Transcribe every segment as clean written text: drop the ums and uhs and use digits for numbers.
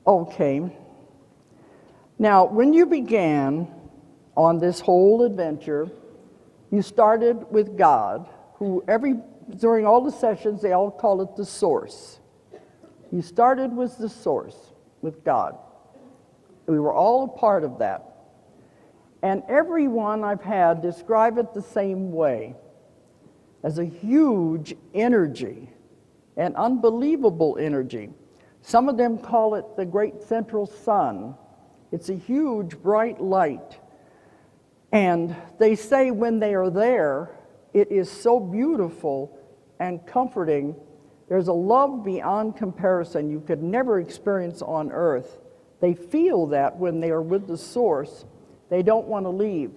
Okay. Now, when you began on this whole adventure, you started with God, who during all the sessions, they all call it the source. You started with the source, with God. We were all a part of that. And everyone I've had describe it the same way, as a huge energy, an unbelievable energy. Some of them call it the great central sun. It's a huge, bright light. And they say when they are there, it is so beautiful and comforting. There's a love beyond comparison you could never experience on earth. They feel that when they are with the source. They don't want to leave.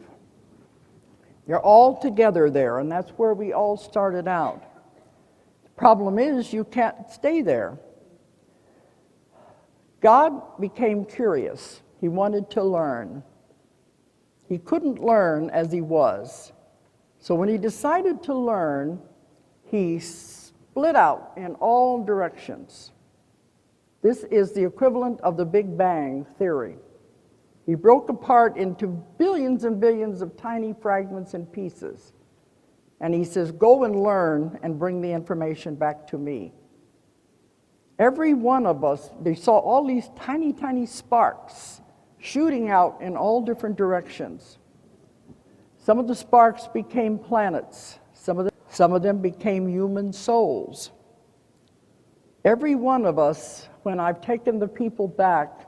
They're all together there, and that's where we all started out. The problem is you can't stay there. God became curious. He wanted to learn. He couldn't learn as he was. So when he decided to learn, he split out in all directions. This is the equivalent of the Big Bang theory. He broke apart into billions and billions of tiny fragments and pieces. And he says, go and learn and bring the information back to me. Every one of us, they saw all these tiny, tiny sparks shooting out in all different directions. Some of the sparks became planets. Some of them became human souls. Every one of us, when I've taken the people back,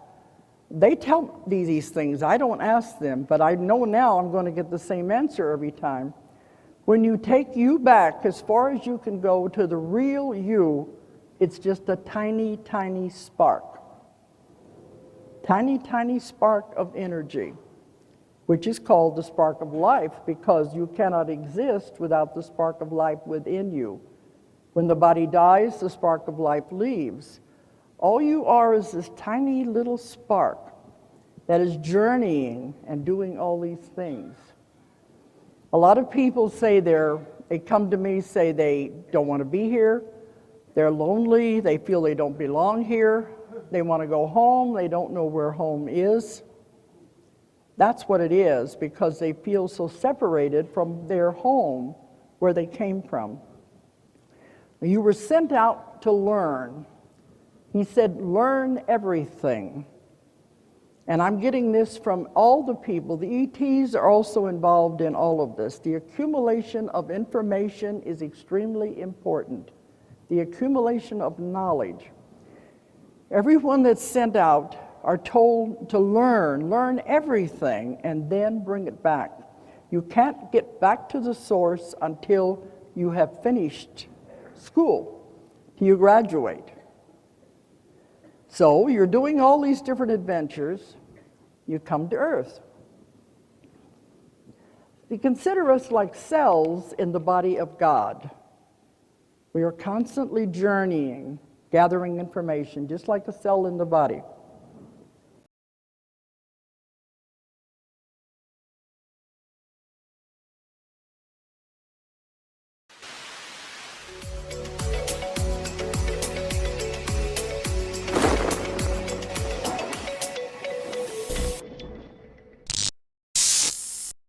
they tell me these things. I don't ask them, but I know now I'm going to get the same answer every time. When you take you back as far as you can go to the real you, it's just a tiny, tiny spark. Tiny, tiny spark of energy, which is called the spark of life because you cannot exist without the spark of life within you. When the body dies, the spark of life leaves. All you are is this tiny little spark that is journeying and doing all these things. A lot of people say they come to me, say they don't want to be here, they're lonely, they feel they don't belong here, they want to go home, they don't know where home is. That's what it is, because they feel so separated from their home where they came from. You were sent out to learn. He said, learn everything. And I'm getting this from all the people. The ETs are also involved in all of this. The accumulation of information is extremely important. The accumulation of knowledge. Everyone that's sent out are told to learn everything, and then bring it back. You can't get back to the source until you have finished school, till you graduate. So you're doing all these different adventures, you come to Earth. You consider us like cells in the body of God. We are constantly journeying, gathering information, just like a cell in the body.